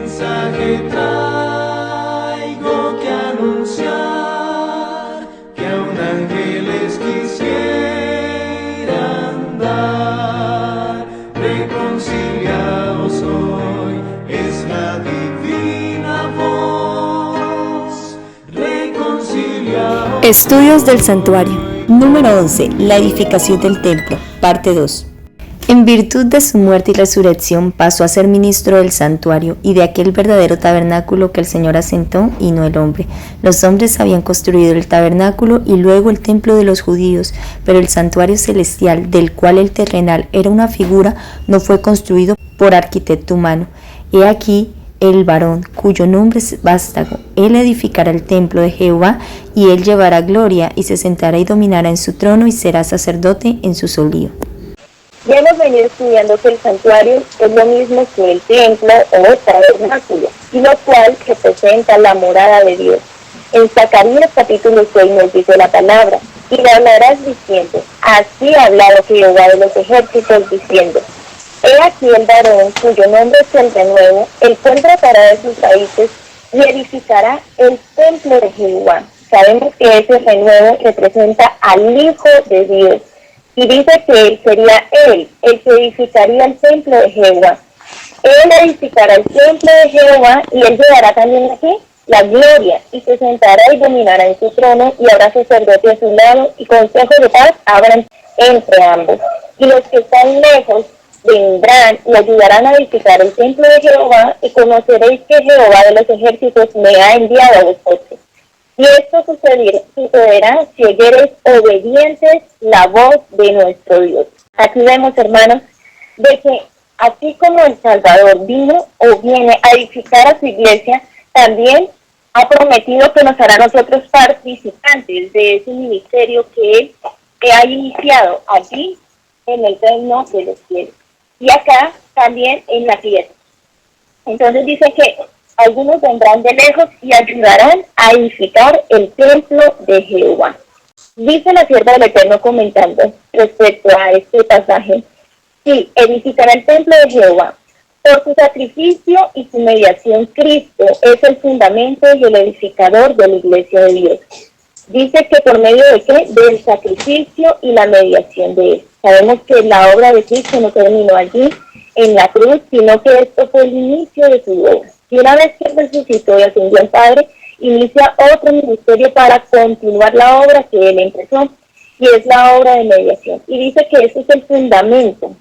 mensaje traigo que anunciar, que aún ángeles quisieran dar. Reconciliados hoy es la divina voz. Reconciliados. Estudios del Santuario. Número 11. La edificación del templo. Parte 2. En virtud de su muerte y resurrección pasó a ser ministro del santuario y de aquel verdadero tabernáculo que el Señor asentó y no el hombre. Los hombres habían construido el tabernáculo y luego el templo de los judíos, pero el santuario celestial, del cual el terrenal era una figura, no fue construido por arquitecto humano. He aquí el varón, cuyo nombre es Vástago. Él edificará el templo de Jehová, y él llevará gloria, y se sentará y dominará en su trono, y será sacerdote en su solío. Ya hemos venido estudiando que el santuario es lo mismo que el templo o tabernáculo, y lo cual representa la morada de Dios. En Zacarías capítulo 6 nos dice la palabra: y le hablarás diciendo, así ha hablado Jehová de los ejércitos, diciendo, he aquí el varón cuyo nombre es el renuevo, el cual tratará de sus raíces y edificará el templo de Jehová. Sabemos que ese renuevo representa al Hijo de Dios. Y dice que él sería él, el que edificaría el templo de Jehová. Él edificará el templo de Jehová y él llevará también aquí la gloria, y se sentará y dominará en su trono, y habrá sacerdote a su lado, y consejos de paz habrán entre ambos. Y los que están lejos vendrán y ayudarán a edificar el templo de Jehová, y conoceréis que Jehová de los ejércitos me ha enviado a vosotros. Y esto sucederá si oyereis obedientes la voz de nuestro Dios. Aquí vemos, hermanos, de que así como el Salvador vino o viene a edificar a su iglesia, también ha prometido que nos hará nosotros participantes de ese ministerio que Él ha iniciado allí en el reino de los cielos. Y acá también en la tierra. Entonces dice que algunos vendrán de lejos y ayudarán a edificar el templo de Jehová. Dice la sierva del Eterno comentando respecto a este pasaje: sí, edificará el templo de Jehová. Por su sacrificio y su mediación, Cristo es el fundamento y el edificador de la iglesia de Dios. Dice que por medio de ¿qué? Del sacrificio y la mediación de Él. Sabemos que la obra de Cristo no terminó allí en la cruz, sino que esto fue el inicio de su obra. Y una vez que resucitó y ascendió al Padre, inicia otro ministerio para continuar la obra que Él empezó, y es la obra de mediación. Y dice que ese es el fundamento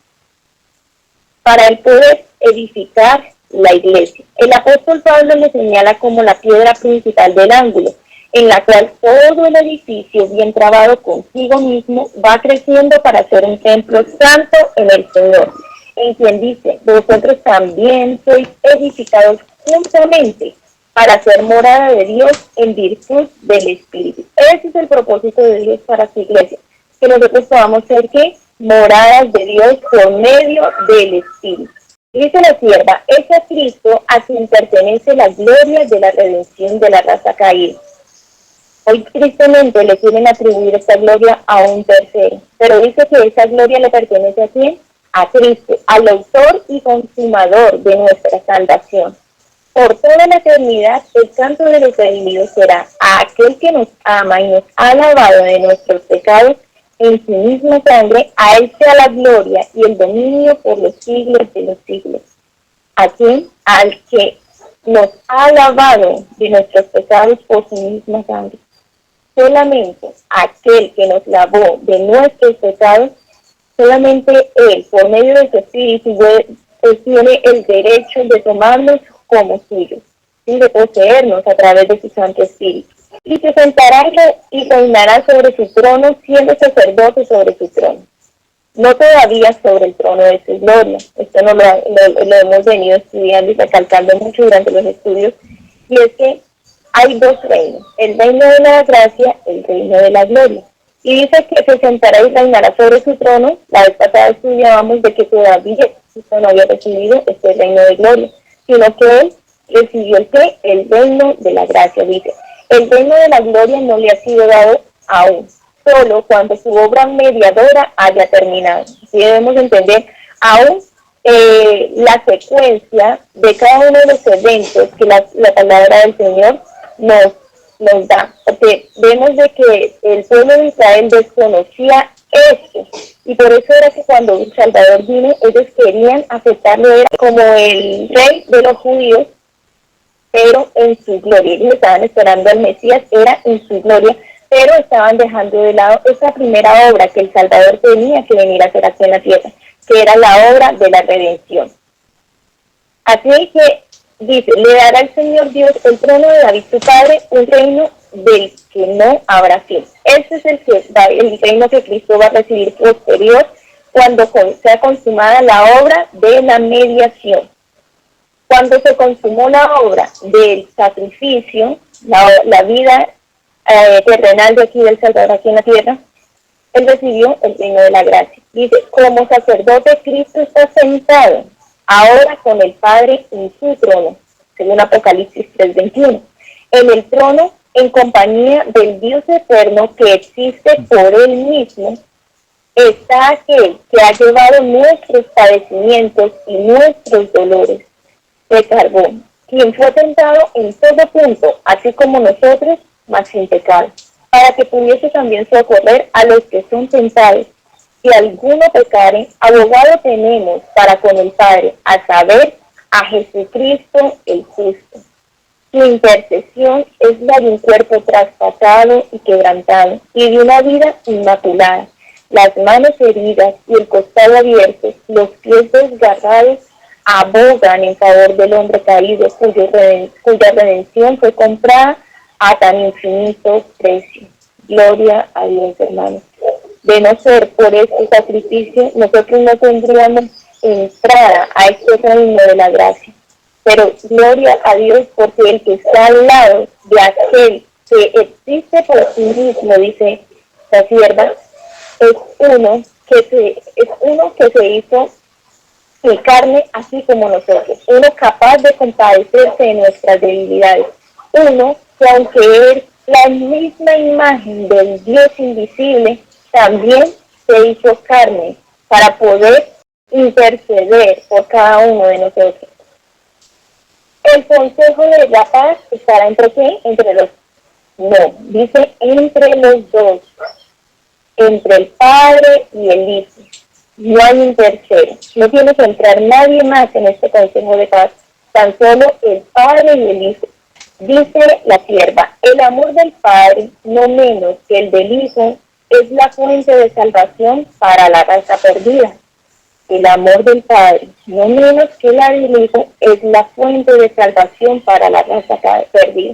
para Él poder edificar la iglesia. El apóstol Pablo le señala como la piedra principal del ángulo, en la cual todo el edificio, bien trabado consigo mismo, va creciendo para ser un templo santo en el Señor, en quien dice, vosotros también sois edificados juntamente para ser morada de Dios en virtud del Espíritu. Ese es el propósito de Dios para su iglesia, que nosotros podamos ser ¿qué? Moradas de Dios por medio del Espíritu. Dice la sierva, es a Cristo a quien pertenece la gloria de la redención de la raza caída. Hoy tristemente le quieren atribuir esta gloria a un tercero, pero dice que esa gloria le pertenece ¿a quién? A Cristo, al autor y consumador de nuestra salvación. Por toda la eternidad, el canto de los redimidos será a aquel que nos ama y nos ha lavado de nuestros pecados en su misma sangre. A Él sea la gloria y el dominio por los siglos de los siglos. ¿A quién? Al que nos ha lavado de nuestros pecados por su misma sangre. Solamente aquel que nos lavó de nuestros pecados, solamente Él, por medio de su Espíritu, tiene el derecho de tomarnos como suyos y de poseernos a través de su Santo Espíritu. Y se sentará y reinará sobre su trono, siendo sacerdote sobre su trono. No todavía sobre el trono de su gloria. Esto lo hemos venido estudiando y recalcando mucho durante los estudios. Y es que hay dos reinos: el reino de la gracia, el reino de la gloria. Y dice que se sentará y reinará sobre su trono. La vez pasada estudiábamos de que todavía Cristo no había recibido este reino de gloria, sino que Él recibió el reino de la gracia. Dice, el reino de la gloria no le ha sido dado aún, solo cuando su obra mediadora haya terminado. Así debemos entender, aún la secuencia de cada uno de los eventos que la palabra del Señor nos da, porque vemos de que el pueblo de Israel desconocía esto, y por eso era que cuando el Salvador vino, ellos querían aceptarlo era como el rey de los judíos, pero en su gloria. Ellos estaban esperando al Mesías, era en su gloria, pero estaban dejando de lado esa primera obra que el Salvador tenía que venir a hacer aquí en la tierra, que era la obra de la redención. Así que dice, le dará el Señor Dios el trono de David su padre, un reino del que no habrá fin. Ese es el reino que Cristo va a recibir posterior cuando sea consumada la obra de la mediación. Cuando se consumó la obra del sacrificio, la vida terrenal de aquí del Salvador aquí en la tierra, él recibió el reino de la gracia. Dice, como sacerdote Cristo está sentado ahora con el Padre en su trono, según Apocalipsis 3:21. En el trono, en compañía del Dios eterno que existe por él mismo, está aquel que ha llevado nuestros padecimientos y nuestros dolores de carbón, quien fue tentado en todo punto, así como nosotros, mas sin pecado, para que pudiese también socorrer a los que son tentados. Si alguno pecare, abogado tenemos para con el Padre, a saber, a Jesucristo el justo. Su intercesión es la de un cuerpo traspasado y quebrantado, y de una vida inmaculada, las manos heridas y el costado abierto, los pies desgarrados, abogan en favor del hombre caído, cuya redención fue comprada a tan infinito precio. Gloria a Dios, hermanos. De no ser por este sacrificio, nosotros no tendríamos entrada a este reino de la gracia. Pero gloria a Dios, porque el que está al lado de aquel que existe por sí mismo, dice la sierva, es uno que se hizo de carne así como nosotros, uno capaz de compadecerse de nuestras debilidades, uno que aunque es la misma imagen del Dios invisible, también se hizo carne para poder interceder por cada uno de nosotros. El consejo de la paz estará entre qué? Entre los, no, dice entre los dos, entre el Padre y el Hijo. No hay un tercero, no tiene que entrar nadie más en este consejo de paz, tan solo el Padre y el Hijo. Dice la sierva, el amor del Padre, no menos que el del Hijo, es la fuente de salvación para la raza perdida. El amor del Padre, no menos que la del Hijo, es la fuente de salvación para la raza perdida.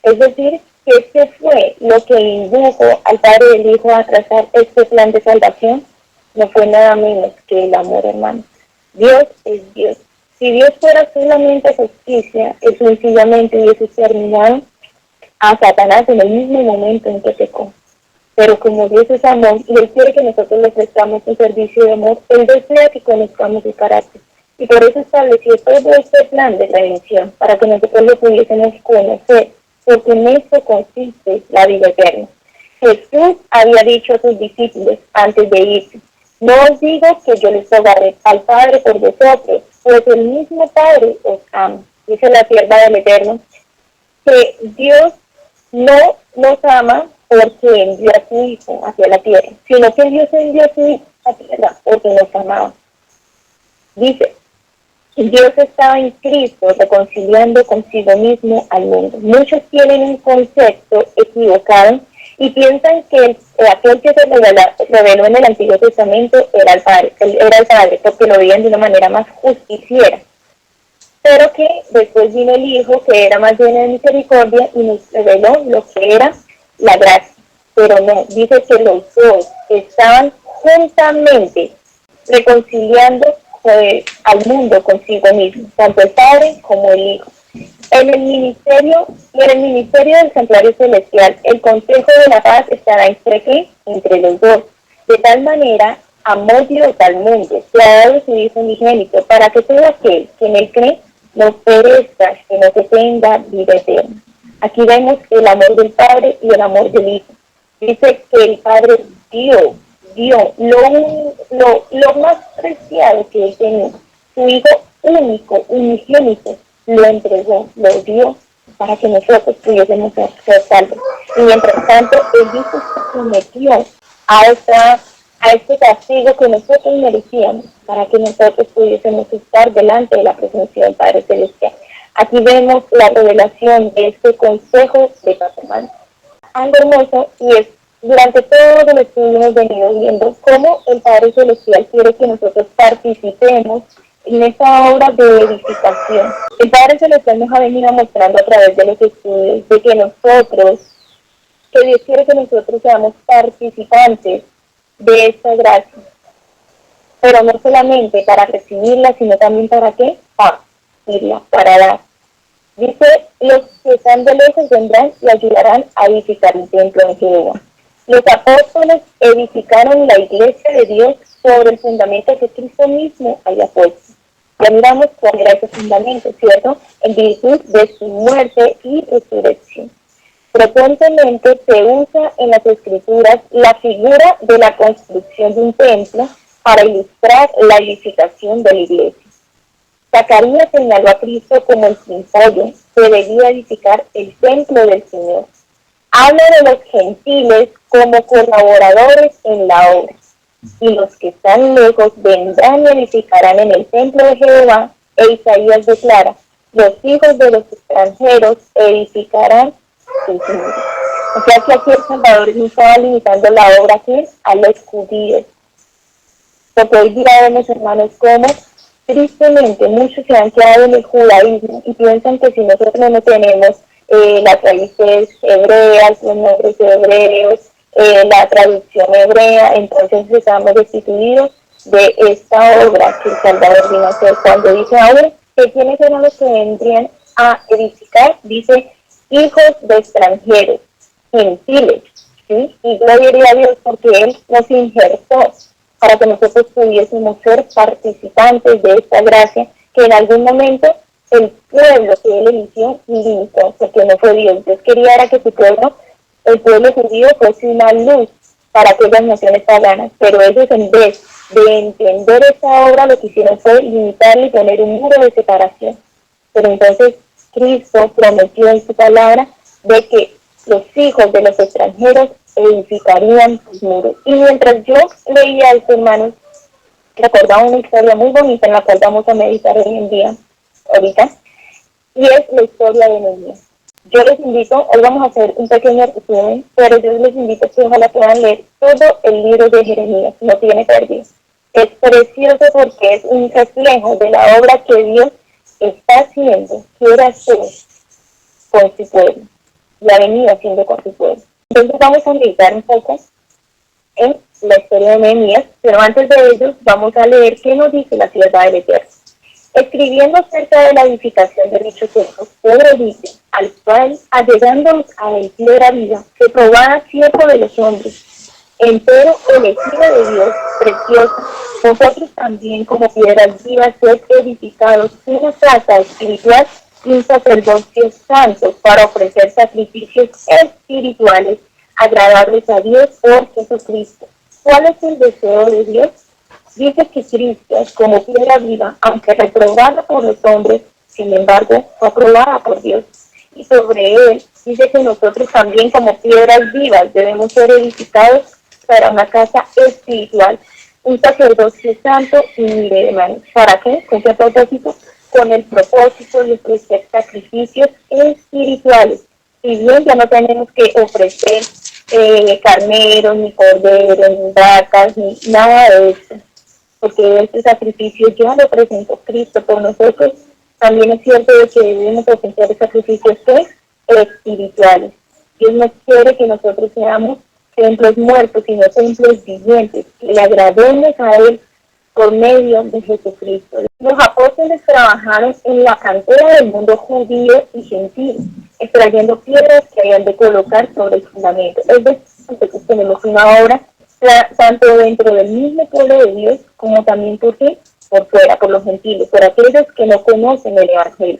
Es decir, que este fue lo que indujo al Padre y al Hijo a trazar este plan de salvación, no fue nada menos que el amor, hermano. Dios es Dios. Si Dios fuera solamente justicia, Él sencillamente hubiese terminado a Satanás en el mismo momento en que pecó. Pero como Dios es amor y Él quiere que nosotros le prestamos un servicio de amor, Él desea que conozcamos su carácter. Y por eso estableció todo este plan de redención, para que nosotros lo pudiésemos conocer, porque en esto consiste la vida eterna. Jesús había dicho a sus discípulos antes de irse, no os digo que yo les rogaré al Padre por vosotros, pues el mismo Padre os ama. Dice la sierva del Eterno, que Dios no nos ama porque envió a su Hijo hacia la tierra, sino que Dios envió a su Hijo a la tierra porque nos amaba. Dice, Dios estaba en Cristo reconciliando consigo mismo al mundo. Muchos tienen un concepto equivocado y piensan que aquel que se reveló en el Antiguo Testamento era el Padre, porque lo veían de una manera más justiciera. Pero que después vino el Hijo, que era más lleno de misericordia, y nos reveló lo que era la gracia. Pero no, dice que los dos estaban juntamente reconciliando al mundo consigo mismo, tanto el Padre como el Hijo. En el ministerio del Santuario Celestial, el consejo de la paz estará entre los dos. De tal manera, amó Dios al mundo, que ha dado su Hijo unigénito, para que todo aquel que en él cree no perezca, sino que tenga vida eterna. Aquí vemos el amor del Padre y el amor del Hijo. Dice que el Padre dio lo más preciado que él tenía, su Hijo único, unigénito, lo entregó, lo dio para que nosotros pudiésemos ser salvos. Y mientras tanto, el Hijo se sometió a este castigo que nosotros merecíamos, para que nosotros pudiésemos estar delante de la presencia del Padre Celestial. Aquí vemos la revelación de este consejo de Papamán. Algo hermoso, y es durante todo el estudio hemos venido viendo cómo el Padre Celestial quiere que nosotros participemos en esta obra de edificación. El Padre Celestial nos ha venido mostrando a través de los estudios de que Dios quiere que nosotros seamos participantes de esta gracia, pero no solamente para recibirla, sino también para qué, para recibirla, para dar. Dice, los que están de lejos vendrán y ayudarán a edificar el templo de Jehová. Los apóstoles edificaron la iglesia de Dios sobre el fundamento que Cristo mismo haya puesto. Ya miramos cuál era ese fundamento, ¿cierto? En virtud de su muerte y resurrección. Frecuentemente se usa en las Escrituras la figura de la construcción de un templo para ilustrar la edificación de la iglesia. Zacarías señaló a Cristo como el pimpollo que debía edificar el templo del Señor. Habla de los gentiles como colaboradores en la obra, y los que están lejos vendrán y edificarán en el templo de Jehová, e Isaías declara, los hijos de los extranjeros edificarán sus muros. O sea que aquí el Salvador no estaba limitando la obra aquí a los judíos. Porque hoy día vemos, hermanos, como tristemente muchos se han quedado en el judaísmo y piensan que si nosotros no tenemos las raíces hebreas, los nombres hebreos, la traducción hebrea, entonces estamos destituidos de esta obra que el Salvador vino a hacer. Cuando dice ahora que quiénes eran los que vendrían a edificar, dice hijos de extranjeros, gentiles, ¿sí? Y gloria a Dios porque Él nos injertó para que nosotros pudiésemos ser participantes de esta gracia que en algún momento el pueblo que Él eligió limitó, porque no fue Dios. Dios quería era que su pueblo, el pueblo judío, fuese una luz para aquellas naciones paganas, pero ellos en vez de entender esa obra lo que hicieron fue limitarle y poner un muro de separación. Pero entonces Cristo prometió en su palabra de que los hijos de los extranjeros edificarían sus muros. Y mientras yo leía esto, hermanos, recordaba una historia muy bonita en la cual vamos a meditar hoy en día, ahorita, y es la historia de Nehemías. Yo les invito, hoy vamos a hacer un pequeño resumen, pero yo les invito a que ojalá puedan leer todo el libro de Jeremías, no tiene pérdida. Es precioso porque es un reflejo de la obra que Dios está haciendo, quiere hacer con su pueblo, y ha venido haciendo con su pueblo. Entonces vamos a meditar un poco en la historia de Nehemías, pero antes de ello vamos a leer qué nos dice la sierva del Eterno. Escribiendo acerca de la edificación de dichos templos, Pedro dice, al cual, allegándonos a él piedra viva, que probara siervo de los hombres, entero elegido de Dios, precioso, vosotros también como piedras vivas sed edificados una casa espiritual y un sacerdocio santo para ofrecer sacrificios espirituales agradables a Dios por Jesucristo. ¿Cuál es el deseo de Dios? Dice que Cristo, como piedra viva, aunque reprobada por los hombres, sin embargo, fue aprobada por Dios. Y sobre él dice que nosotros también como piedras vivas debemos ser edificados para una casa espiritual, un sacerdocio santo y libre de manos. ¿Para qué? ¿Con qué propósito? Con el propósito de ofrecer sacrificios espirituales. Si bien ya no tenemos que ofrecer carneros, ni corderos, ni vacas, ni nada de eso, porque este sacrificio ya lo presentó Cristo por nosotros, también es cierto de que debemos ofrecer sacrificios espirituales. Dios no quiere que nosotros seamos templos muertos, sino templos vivientes, que le agrademos a Él por medio de Jesucristo. Los apóstoles trabajaron en la cantera del mundo judío y gentil, extrayendo piedras que habían de colocar sobre el fundamento. Es decir, nosotros tenemos una obra tanto dentro del mismo pueblo de Dios, como también por fuera, por los gentiles, por aquellos que no conocen el Evangelio.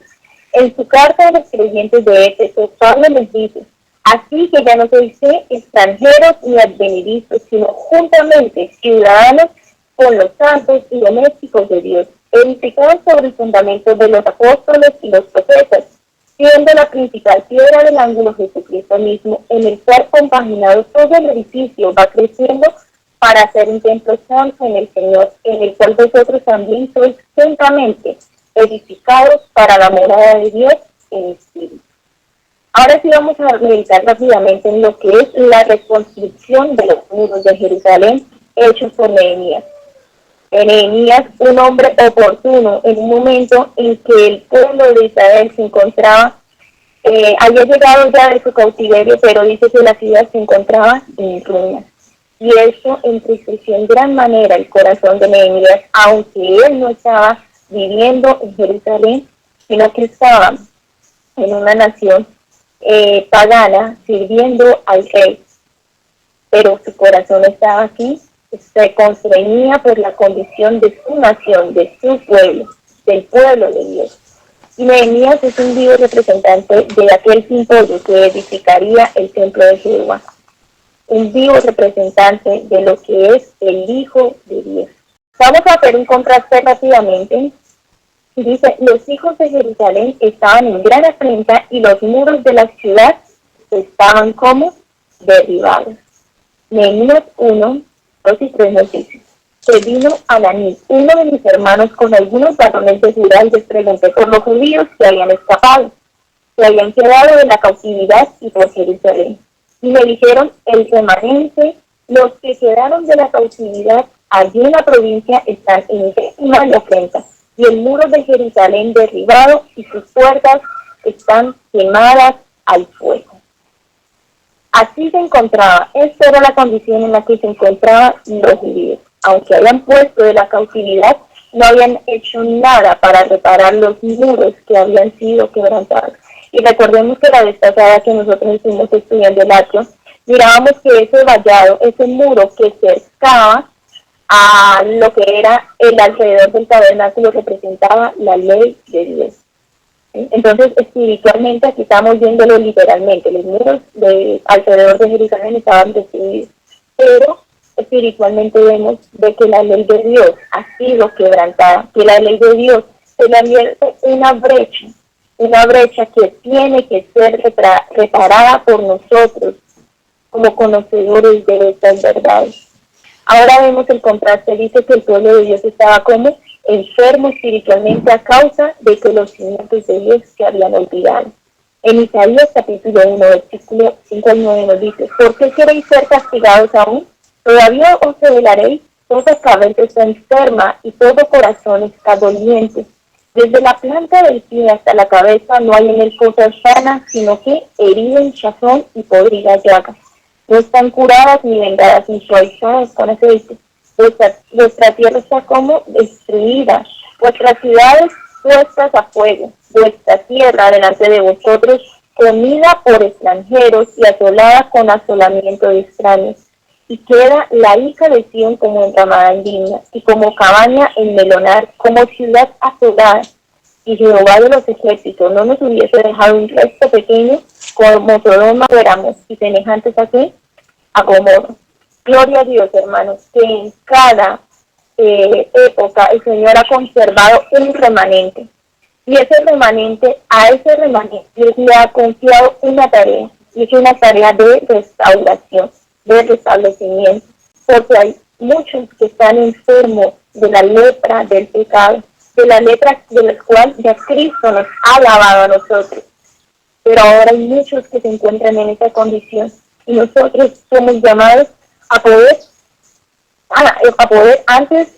En su carta a los creyentes de Éfeso, Pablo les dice, así que ya no sois extranjeros ni advenedizos, sino juntamente ciudadanos con los santos y domésticos de Dios, edificados sobre el fundamento de los apóstoles y los profetas, siendo la principal piedra del ángulo Jesucristo mismo, en el cual compaginado todo el edificio va creciendo para ser un templo santo en el Señor, en el cual vosotros también sois juntamente edificados para la morada de Dios en espíritu. Ahora sí vamos a meditar rápidamente en lo que es la reconstrucción de los muros de Jerusalén hechos por Nehemías. Nehemías, un hombre oportuno en un momento en que el pueblo de Israel se encontraba, había llegado ya de su cautiverio, pero dice que la ciudad se encontraba en ruinas. Y eso entristeció en gran manera el corazón de Nehemías, aunque él no estaba viviendo en Jerusalén, sino que estaba en una nación pagana sirviendo al rey. Pero su corazón estaba aquí, se constreñía por la condición de su nación, de su pueblo, del pueblo de Dios. Y Nehemías es un vivo representante de aquel simbolio que edificaría el templo de Jehová. Un vivo representante de lo que es el Hijo de Dios. Vamos a hacer un contraste rápidamente. Dice, los hijos de Jerusalén estaban en gran afrenta y los muros de la ciudad estaban como derribados. Nehemías 1, 2 y 3 nos dice, que vino Ananí, uno de mis hermanos, con algunos varones de Judá, y les pregunté por los judíos que habían escapado, que habían quedado de la cautividad y por Jerusalén. Y me dijeron, el remanente, los que quedaron de la cautividad allí en la provincia están en gran afrenta, y el muro de Jerusalén derribado y sus puertas están quemadas al fuego. Así se encontraba, esta era la condición en la que se encontraban los judíos. Aunque habían puesto de la cautividad, no habían hecho nada para reparar los muros que habían sido quebrantados. Y recordemos que la vez pasada que nosotros estuvimos estudiando el atrio, mirábamos que ese vallado, ese muro que cercaba a lo que era el alrededor del tabernáculo, representaba la ley de Dios. ¿Sí? Entonces, espiritualmente, aquí estamos viéndolo literalmente, los muros alrededor de Jerusalén estaban destruidos, pero espiritualmente vemos de que la ley de Dios ha sido quebrantada, que la ley de Dios se le abierta una brecha que tiene que ser reparada por nosotros como conocedores de estas verdades. Ahora vemos el contraste, dice que el pueblo de Dios estaba como enfermo espiritualmente a causa de que los cimientos de Dios se habían olvidado. En Isaías capítulo 1, versículo 5 al 9 nos dice, ¿por qué queréis ser castigados aún? Todavía os revelaréis, toda cabeza está enferma y todo corazón está doliente. Desde la planta del pie hasta la cabeza no hay en él cosas sanas, sino que herido, hinchazón y podridas llagas. No están curadas ni vendadas ni suavizadas con aceite. Vuestra tierra está como destruida, vuestras ciudades puestas a fuego, vuestra tierra delante de vosotros comida por extranjeros y asolada con asolamiento de extraños. Y queda la hija de Sión como enramada en viña, y como cabaña en melonar, como ciudad asolada. Y Jehová de los ejércitos no nos hubiese dejado un resto pequeño, como Sodoma éramos, y semejantes a qué? A Gomorra. Gloria a Dios, hermanos, que en cada época el Señor ha conservado un remanente. Y a ese remanente Dios le ha confiado una tarea, y es una tarea de restauración, de restablecimiento, porque hay muchos que están enfermos de la lepra del pecado, de la lepra de la cual ya Cristo nos ha lavado a nosotros. Pero ahora hay muchos que se encuentran en esa condición, y nosotros somos llamados a poder antes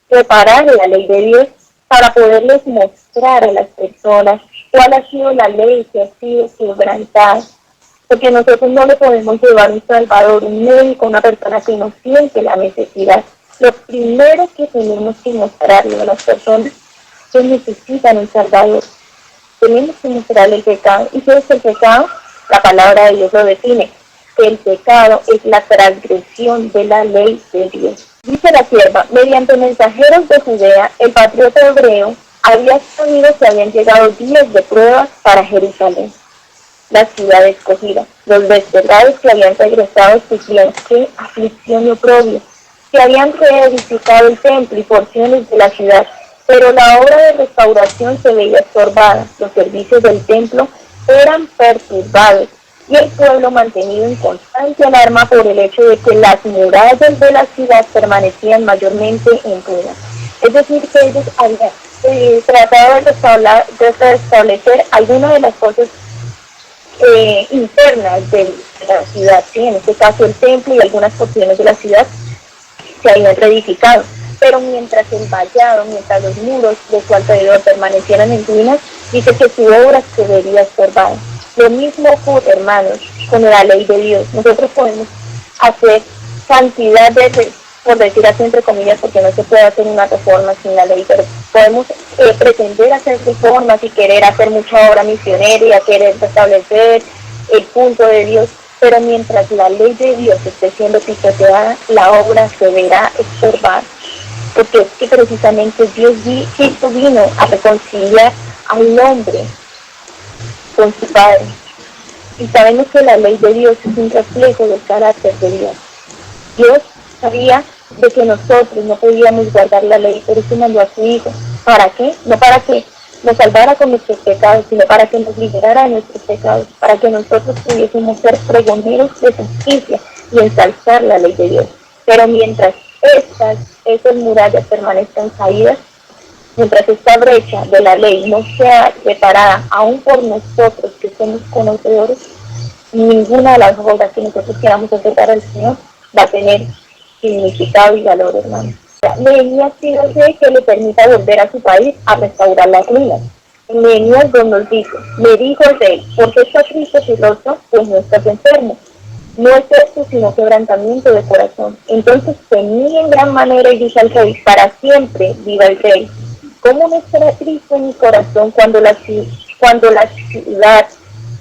preparar la ley de Dios para poderles mostrar a las personas cuál ha sido la ley que ha sido quebrantada. Porque nosotros no le podemos llevar un salvador, un médico, una persona que no siente la necesidad. Lo primero que tenemos que mostrarle a las personas que necesitan un salvador. Tenemos que mostrarle el pecado. ¿Y qué es el pecado? La palabra de Dios lo define. Que el pecado es la transgresión de la ley de Dios. Dice la sierva, mediante mensajeros de Judea, el patriota hebreo había sabido que habían llegado días de pruebas para Jerusalén, la ciudad escogida. Los desterrados que habían regresado sufrían qué aflicción y oprobio, que habían reedificado el templo y porciones de la ciudad, Pero la obra de restauración se veía estorbada, los servicios del templo eran perturbados y el pueblo mantenido en constante alarma por el hecho de que las murallas de la ciudad permanecían mayormente en ruinas. Es decir, que ellos habían tratado de restablecer algunas de las cosas internas de la ciudad, ¿sí? En este caso el templo y algunas porciones de la ciudad se habían reedificado, pero mientras el vallado, mientras los muros de su alrededor permanecieran en ruinas, dice que su obra se vería estorbada. Lo mismo ocurre, hermanos, con la ley de Dios. Nosotros podemos hacer cantidad de, por decir así entre comillas, porque no se puede hacer una reforma sin la ley, pero podemos pretender hacer reformas y querer hacer mucha obra misionera, querer restablecer el punto de Dios, pero mientras la ley de Dios esté siendo pisoteada, la obra se verá estorbada, porque es que precisamente Cristo vino a reconciliar al hombre con su Padre. Y sabemos que la ley de Dios es un reflejo del carácter de Dios. Dios sabía de que nosotros no podíamos guardar la ley, pero eso mandó a su Hijo. ¿Para qué? No para que nos salvara con nuestros pecados, sino para que nos liberara de nuestros pecados, para que nosotros pudiésemos ser pregoneros de justicia y ensalzar la ley de Dios. Pero mientras esas murallas permanezcan caídas, mientras esta brecha de la ley no sea reparada, aún por nosotros que somos conocedores, ninguna de las obras que nosotros queramos acercar al Señor va a tener significado y valor, hermano. Nehemías pide al rey que le permita volver a su país a restaurar las ruinas. En Nehemías 2 nos dice, le dijo el rey, ¿por qué está triste tu rostro? Pues no estás enfermo. No es esto sino quebrantamiento de corazón. Entonces temí en gran manera y dije al rey, para siempre viva el rey. ¿Cómo no estará triste mi corazón cuando la ciudad,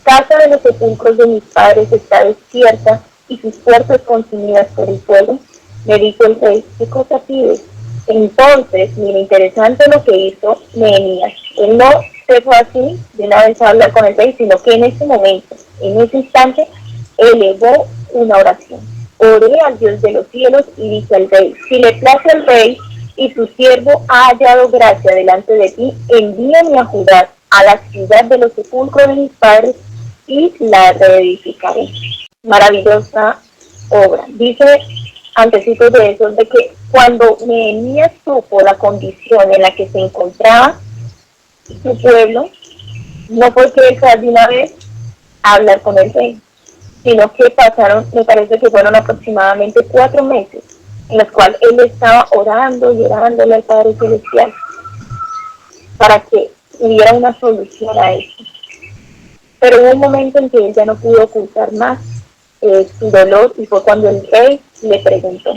casa de los sepulcros de mis padres, está desierta y sus puertas consumidas por el fuego? Me dijo el rey, ¿qué cosa pides? Entonces, mira, interesante lo que hizo Nehemías. Él no se fue así de una vez a hablar con el rey, sino que en ese momento, en ese instante, elevó una oración. Oré al Dios de los cielos y dije al rey, si le place al rey y tu siervo ha hallado gracia delante de ti, envíame a Judá, a la ciudad de los sepulcros de mis padres, y la reedificaré. Maravillosa obra. Dice antecitos de eso, de que cuando Nehemías supo la condición en la que se encontraba su pueblo, no fue que él fue de una vez a hablar con el rey, sino que pasaron, me parece que fueron aproximadamente 4 meses, en los cuales él estaba orando y orándole al Padre Celestial para que hubiera una solución a esto. Pero hubo un momento en que él ya no pudo ocultar más su dolor, y fue cuando el rey le preguntó.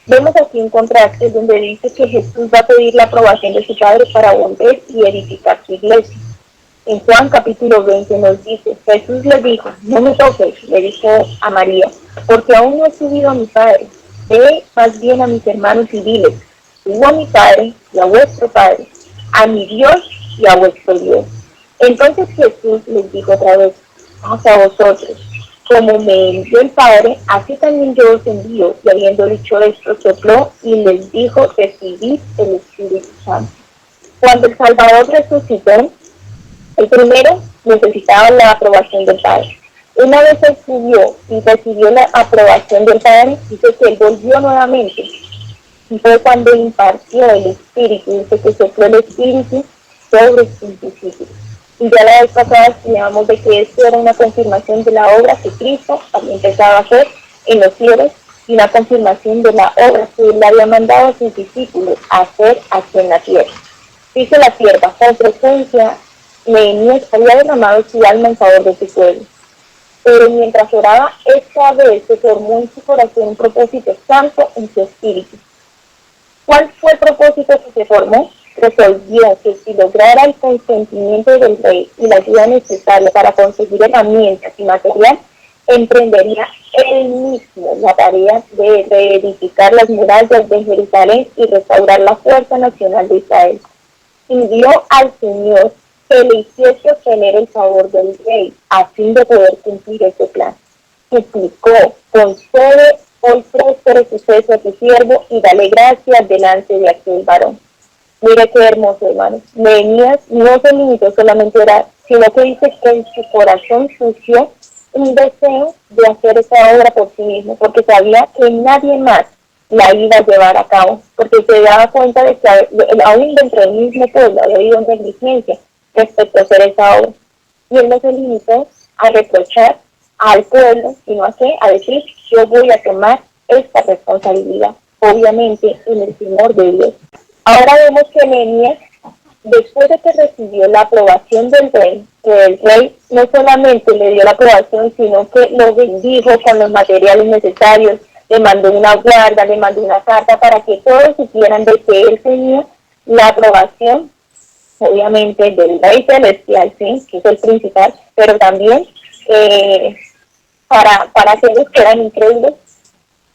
Vemos aquí un contraste donde dice que Jesús va a pedir la aprobación de su Padre para volver y edificar su iglesia. En Juan capítulo 20 nos dice, Jesús le dijo, no me toques, le dijo a María, porque aún no he subido a mi Padre. Ve más bien a mis hermanos y diles, subo a mi Padre y a vuestro Padre, a mi Dios y a vuestro Dios. Entonces Jesús les dijo otra vez, a vosotros, como me envió el Padre, así también yo os envío. Y habiendo dicho esto, sopló y les dijo, recibid el Espíritu Santo. Cuando el Salvador resucitó, el primero necesitaba la aprobación del Padre. Una vez él subió y recibió la aprobación del Padre, dice que él volvió nuevamente. Y fue cuando impartió el Espíritu, dice que sopló el Espíritu sobre sus discípulos. Y ya la vez pasada estudiamos de que esto era una confirmación de la obra que Cristo había empezado a hacer en los cielos y una confirmación de la obra que él había mandado a sus discípulos a hacer aquí en la tierra. Dice la sierva, con frecuencia Nehemías había derramado su alma en favor de su pueblo. Pero mientras oraba, esta vez se formó en su corazón un propósito santo en su espíritu. ¿Cuál fue el propósito que se formó? Resolvió que si lograra el consentimiento del rey y la ayuda necesaria para conseguir herramientas y material, emprendería él mismo la tarea de reedificar las murallas de Jerusalén y restaurar la fuerza nacional de Israel. Pidió al Señor que le hiciese obtener el favor del rey a fin de poder cumplir ese plan. Suplicó, concede hoy próspero suceso a tu siervo y dale gracia delante de aquel varón. Mire qué hermoso, hermano. Nehemías no se limitó solamente a orar, sino que dice que en su corazón surgió un deseo de hacer esa obra por sí mismo, porque sabía que nadie más la iba a llevar a cabo, porque se daba cuenta de que aún dentro del mismo pueblo había habido negligencia respecto a hacer esa obra. Y él no se limitó a reprochar al pueblo, sino a qué, a decir, yo voy a tomar esta responsabilidad, obviamente en el temor de Dios. Ahora vemos que Nehemías, después de que recibió la aprobación del rey, que el rey no solamente le dio la aprobación, sino que lo bendijo con los materiales necesarios, le mandó una guarda, le mandó una carta para que todos supieran de que él tenía la aprobación, obviamente, del rey celestial, ¿sí? Que es el principal, pero también para aquellos que eran incrédulos,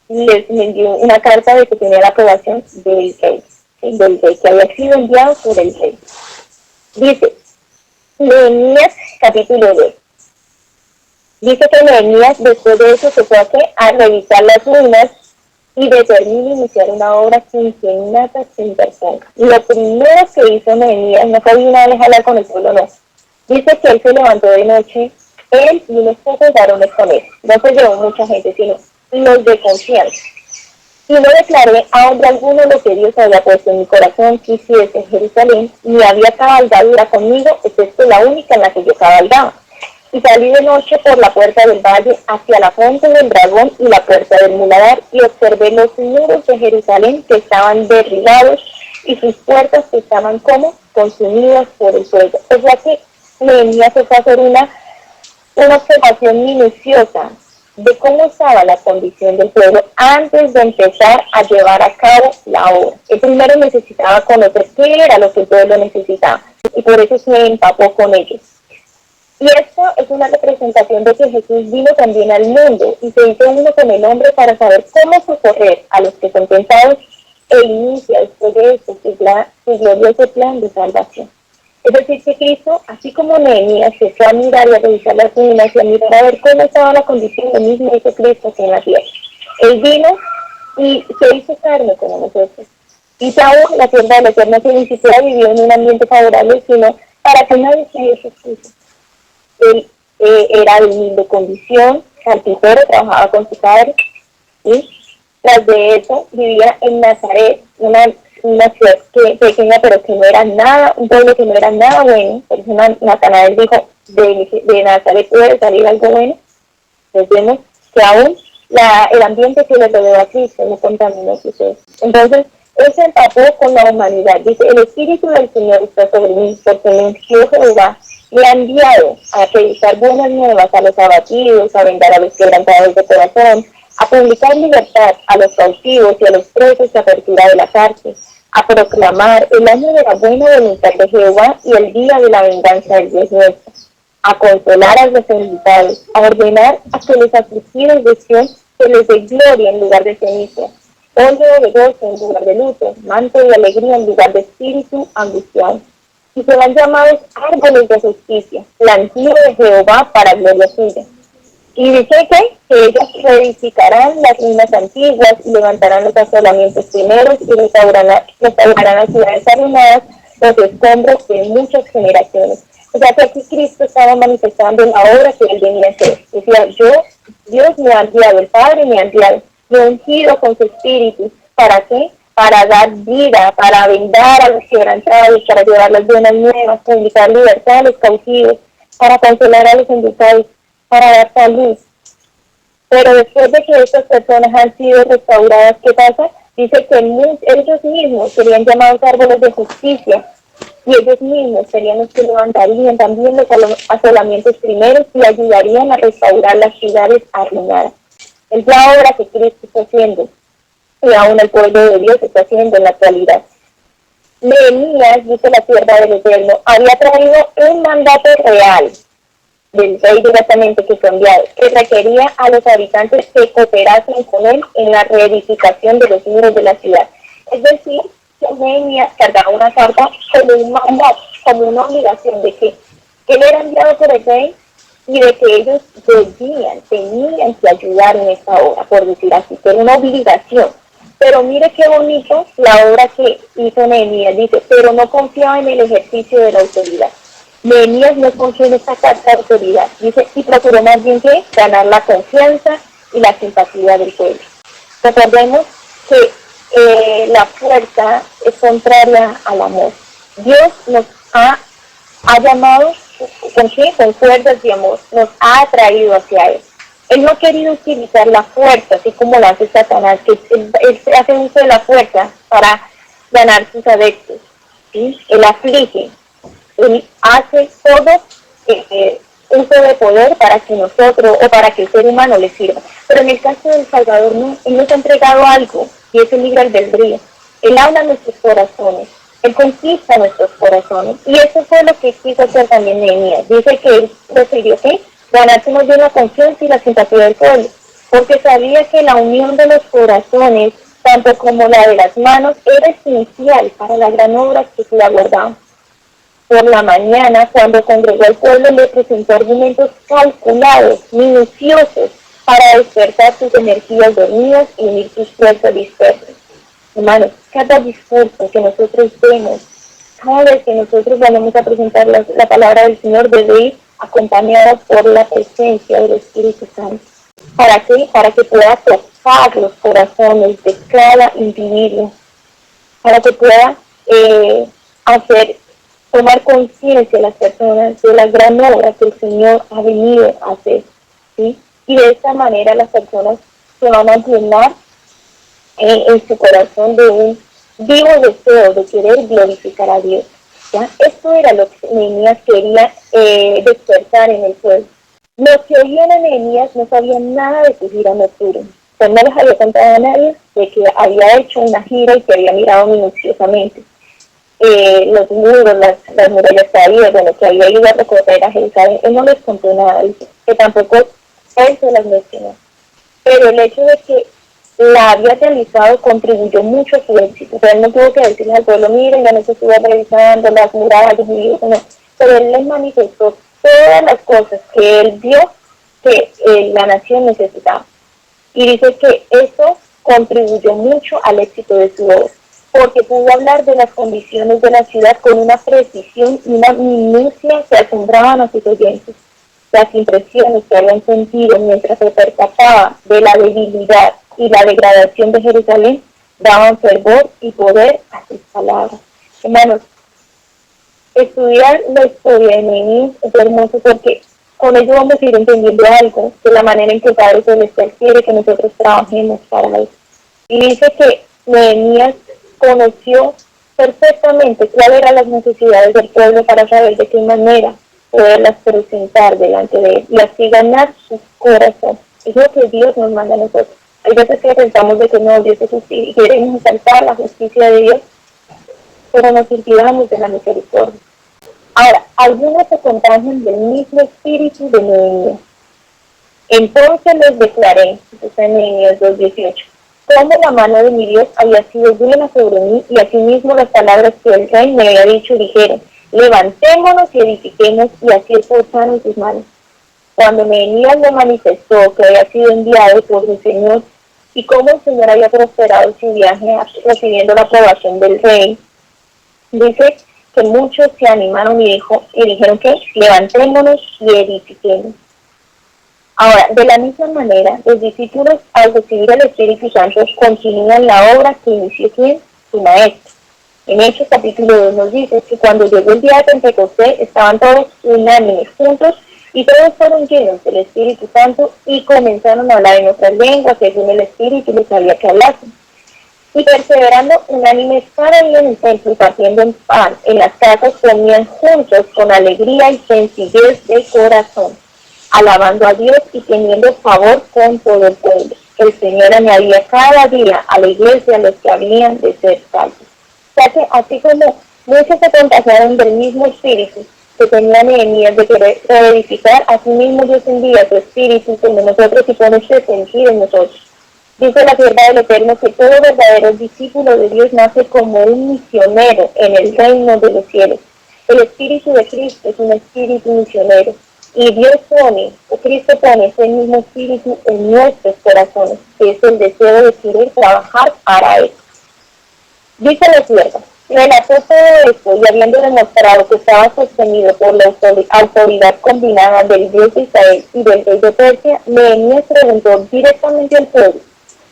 les dio una carta de que tenía la aprobación del rey, ¿sí? Del rey, que había sido enviado por el rey. Dice, Nehemías capítulo 2. Dice que Nehemías después de eso se fue a revisar las ruinas y determinó iniciar una obra quinquenata sin persona. Lo primero que hizo Nehemías no fue una vez hablar con el pueblo, no. Dice que él se levantó de noche, él y unos pocos varones con él. No se llevó mucha gente, sino los de confianza. Y no declaré a hombre alguno lo que Dios había puesto en mi corazón, que hiciese en Jerusalén, ni había cabalgadura conmigo, excepto la única en la que yo cabalgaba. Y salí de noche por la puerta del valle hacia la fuente del dragón y la puerta del muladar, y observé los muros de Jerusalén que estaban derribados y sus puertas que estaban como consumidas por el fuego. O sea que Nehemías se fue a hacer una observación minuciosa de cómo estaba la condición del pueblo antes de empezar a llevar a cabo la obra. Él primero necesitaba conocer qué era lo que el pueblo necesitaba, y por eso se empapó con ellos. Y esto es una representación de que Jesús vino también al mundo y se hizo uno con el hombre para saber cómo socorrer a los que son tentados e inicia después de esto su glorioso plan de salvación. Es decir, que Cristo, así como Nehemías, se fue a mirar y a revisar las ruinas y a mirar a ver cómo estaba la condición del mismo hizo Cristo aquí en la tierra. Él vino y se hizo carne como nosotros. Y aún la tierra de la eterna ni siquiera vivió en un ambiente favorable, sino para que nadie se haya sufrido. Él era de humilde condición, carpintero, trabajaba con su padre, y tras de eso vivía en Nazaret, una ciudad pequeña, pero que no era nada, un pueblo que no era nada bueno. Por eso Natanael dijo, de Nazaret puede salir algo bueno. Entonces vemos que aún el ambiente que le rodeó a Cristo no contaminó su ser. Entonces, él se empapó con la humanidad. Dice, el Espíritu del Señor está sobre mí, porque me ungió Jehová, me ha enviado a predicar buenas nuevas a los abatidos, a vendar a los quebrantados de corazón, a publicar libertad a los cautivos y a los presos, de apertura de la cárcel, a proclamar el año de la buena voluntad de Jehová y el día de la venganza del Dios nuestro, a consolar a los necesitados, a ordenar a que los afligidos de Sión se les dé gloria en lugar de ceniza, óleo de gozo en lugar de luto, manto de alegría en lugar de espíritu angustiado. Y serán llamados árboles de justicia, plantío de Jehová para gloria suya. Y dice que ellos reedificarán las ruinas antiguas y levantarán los asolamientos primeros y restaurarán las ciudades arruinadas, los escombros de muchas generaciones. O sea que aquí Cristo estaba manifestando la obra que él venía a hacer. Decía, Dios me ha enviado, el Padre me ha enviado, me ha ungido con su espíritu. ¿Para qué? Para dar vida, para vendar a los quebrantados, para llevar las buenas nuevas, publicar libertad a los cautivos, para consolar a los enlutados, para dar salud. Pero después de que estas personas han sido restauradas, ¿qué pasa? Dice que ellos mismos serían llamados árboles de justicia, y ellos mismos serían los que levantarían también los asolamientos primeros y ayudarían a restaurar las ciudades arruinadas. Es la obra que Cristo está haciendo, y aún el pueblo de Dios está haciendo en la actualidad. Nehemías, dice la sierva del Eterno, había traído un mandato real del rey directamente que fue enviado, que requería a los habitantes que cooperasen con él en la reedificación de los muros de la ciudad. Es decir, que Nehemías cargaba una carta como un mandato, como una obligación de que él era enviado por el rey y de que ellos tenían que ayudar en esta obra, por decir así, que era una obligación. Pero mire qué bonito la obra que hizo Nehemías. Dice, pero no confiaba en el ejercicio de la autoridad. Nehemías no confió en esta carta de autoridad. Dice, y procuró más bien que ganar la confianza y la simpatía del pueblo. Recordemos que la fuerza es contraria al amor. Dios nos ha llamado con fuerzas de amor, nos ha atraído hacia Él. Él no ha querido utilizar la fuerza, así como lo hace Satanás, que él hace uso de la fuerza para ganar sus adeptos. ¿Sí? Él aflige, él hace todo uso de poder para que nosotros o para que el ser humano le sirva. Pero en el caso del Salvador no, Él nos ha entregado algo y es el libre albedrío. Él habla a nuestros corazones, Él conquista nuestros corazones y eso fue lo que quiso hacer también Nehemías. Dice que Él prefirió que ganarse más bien la confianza y la simpatía del pueblo, porque sabía que la unión de los corazones, tanto como la de las manos, era esencial para la gran obra que se aguardaba. Por la mañana, cuando congregó al pueblo, le presentó argumentos calculados, minuciosos, para despertar sus energías dormidas y unir sus fuerzas dispersas. Hermanos, cada discurso que nosotros vemos, cada vez que nosotros vamos a presentar la palabra del Señor, debe ir acompañado por la presencia del Espíritu Santo. ¿Para qué? Para que pueda tocar los corazones de cada individuo, para que pueda tomar conciencia las personas de la gran obra que el Señor ha venido a hacer, ¿sí? Y de esta manera las personas se van a llenar en su corazón de un vivo deseo de querer glorificar a Dios. ¿Ya? Esto era lo que Nehemías quería despertar en el pueblo. Los que oían a Nehemías no sabían nada de su gira nocturna. Pues no les había contado a nadie de que había hecho una gira y que había mirado minuciosamente los muros, las murallas caídas, bueno, que había ido a recorrer a Jerusalén. Él no les contó nada, dice, que tampoco él se las mencionó. Pero el hecho de que la había realizado contribuyó mucho a su éxito. O sea, él no tuvo que decirles al pueblo, miren, ya no se estuvo realizando las murallas, no. Pero él les manifestó todas las cosas que él vio que la nación necesitaba. Y dice que eso contribuyó mucho al éxito de su obra, porque pudo hablar de las condiciones de la ciudad con una precisión y una minucia que asombraban a sus oyentes. Las impresiones que habían sentido mientras se percataba de la debilidad y la degradación de Jerusalén daban fervor y poder a sus palabras. Hermanos, estudiar la historia de Nehemías es hermoso porque con ello vamos a ir entendiendo algo de la manera en que el Padre Celestial quiere que nosotros trabajemos para él. Y dice que Nehemías conoció perfectamente cuáles eran las necesidades del pueblo para saber de qué manera poderlas presentar delante de él y así ganar su corazón. Es lo que Dios nos manda a nosotros. Hay veces que pensamos de que no, Dios es justicia y queremos exaltar la justicia de Dios, pero nos olvidamos de la misericordia. Ahora, algunos se contagian del mismo espíritu de Nehemías. Entonces les declaré, está en Nehemías 2:18, cómo la mano de mi Dios había sido buena sobre mí, y asimismo las palabras que el rey me había dicho dijeron, levantémonos y edifiquemos, y así esforzaron sus manos. Cuando Nehemías le manifestó que había sido enviado por su Señor, y cómo el Señor había prosperado su viaje recibiendo la aprobación del rey, dice que muchos se animaron y dijeron que levantémonos y edifiquemos. Ahora, de la misma manera, los discípulos al recibir el Espíritu Santo continúan la obra que inició ¿quién? Su maestro. En Hechos capítulo 2 nos dice que cuando llegó el día de Pentecostés estaban todos unánimes juntos y todos fueron llenos del Espíritu Santo y comenzaron a hablar en otras lenguas según el Espíritu les había que hablasen. Y perseverando unánimes cada día en el templo y partiendo en pan en las casas, comían juntos con alegría y sencillez de corazón, alabando a Dios y teniendo favor con todo el pueblo. El Señor añadía cada día a la iglesia los que habían de ser salvos. O sea que así como muchos se contagiaron del mismo espíritu que tenía Nehemías de querer reedificar, así mismo Dios envía su espíritu sobre nosotros y pone ese sentir en nosotros. Dice la sierva del Eterno que todo verdadero discípulo de Dios nace como un misionero en el reino de los cielos. El espíritu de Cristo es un espíritu misionero. Y Dios pone, o Cristo pone ese mismo espíritu en nuestros corazones, que es el deseo de querer trabajar para Él. Dice la sierva, relató todo esto y habiendo demostrado que estaba sostenido por la autoridad combinada del Dios de Israel y del rey de Persia, Nehemías preguntó directamente al pueblo,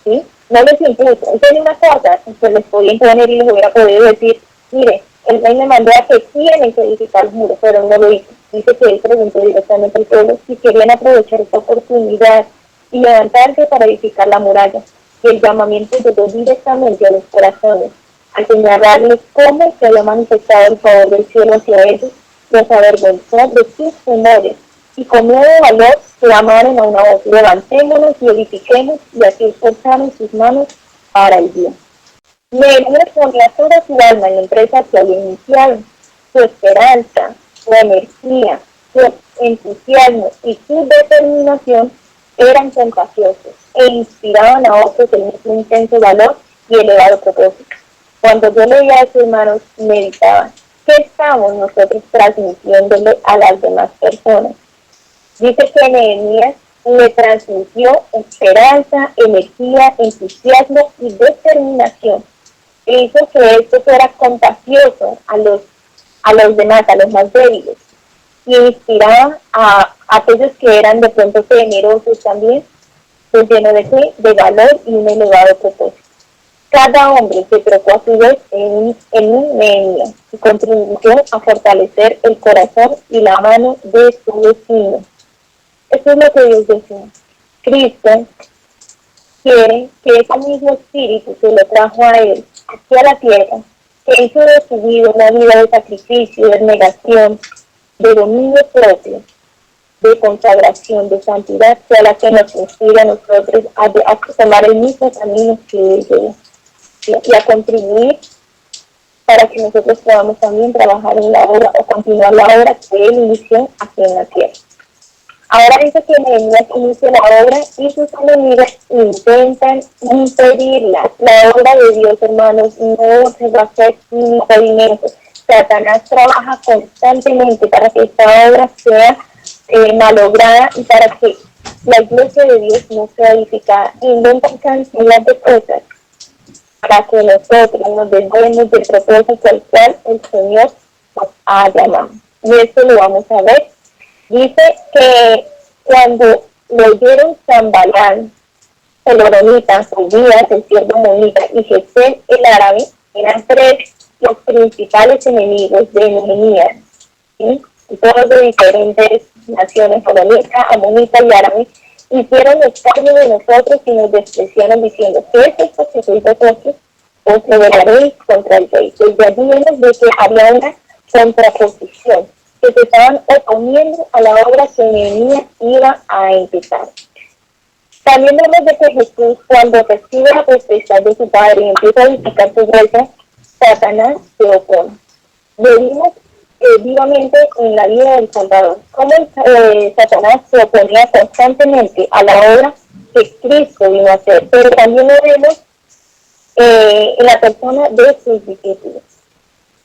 ¿sí? No les impuso, entonces una cosa, se les podía imponer y les hubiera podido decir, mire, el rey me mandó a que tienen que edificar el muro, pero no lo hizo. Dice que él preguntó directamente al pueblo si querían aprovechar esta oportunidad y levantarse para edificar la muralla. Y el llamamiento llegó directamente a los corazones, al señalarles cómo se había manifestado el favor del cielo hacia ellos, los avergonzó de sus temores, y con nuevo valor clamaron a una voz, levantémonos y edifiquemos, y así esforzaron sus manos para el bien. Nehemías ponía toda su alma en la empresa que había iniciado, su esperanza, su energía, su entusiasmo y su determinación eran contagiosos e inspiraban a otros el mismo intenso valor y elevado propósito. Cuando yo leía a sus hermanos, meditaba, ¿qué estamos nosotros transmitiéndole a las demás personas? Dice que Nehemías le transmitió esperanza, energía, entusiasmo y determinación. E hizo que esto fuera contagioso a los demás, a los más débiles. Y inspiraba a aquellos que eran de pronto temerosos también, pues lleno de fe, de valor y un elevado propósito. Cada hombre se trocó a su vez en un Nehemías y contribuyó a fortalecer el corazón y la mano de su vecino. Eso es lo que Dios desea. Cristo quiere que ese mismo espíritu que lo trajo a Él, aquí a la tierra, que hizo de su vida una vida de sacrificio, de negación, de dominio propio, de consagración, de santidad, sea la que nos inspire a nosotros a tomar el mismo camino que Él lleva y a contribuir para que nosotros podamos también trabajar en la obra o continuar la obra que Él inició aquí en la tierra. Ahora dice que Nehemías inicia la obra y sus enemigos intentan impedirla. La obra de Dios, hermanos, no se va a hacer sin impedimento. Satanás trabaja constantemente para que esta obra sea malograda y para que la iglesia de Dios no sea edificada. Inventan cantidad de cosas para que nosotros nos desviemos del propósito al cual el Señor nos ha llamado. Y esto lo vamos a ver. Dice que cuando lo oyeron Sanballat, el horonita, Tobías, el siervo monita, y Gesem, el árabe, eran tres los principales enemigos de Nehemías, ¿sí? Y todos de diferentes naciones, horonita, amonita y árabe, hicieron escarnio de nosotros y nos despreciaron diciendo, ¿qué es esto que sois vosotros? Os rebelaréis contra el rey. Desde allí vemos de que había una contraposición, que se estaban oponiendo a la obra que Nehemías iba a empezar. También vemos de que Jesús, cuando recibe la potestad de su Padre y empieza a edificar su iglesia, Satanás se opone. Vivimos vivamente en la vida del Salvador, cómo Satanás se oponía constantemente a la obra que Cristo vino a hacer, pero también lo vemos en la persona de sus discípulos.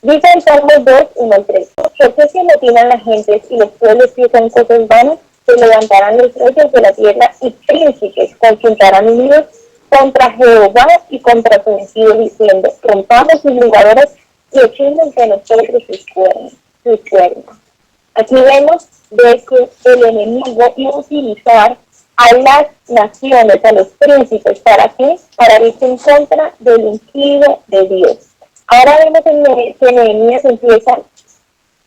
Dice en Salmos 2, 1 al 3, ¿por qué se amotinan las gentes y los pueblos piensan cosas vanas? Se levantarán los reyes de la tierra y príncipes consultarán unidos contra Jehová y contra su ungido, diciendo, rompamos sus ligaduras y echemos entre nosotros sus cuernos. Aquí vemos de que el enemigo iba a utilizar a las naciones, a los príncipes, ¿para qué? Para irse en contra del ungido de Dios. Ahora vemos que Nehemías empieza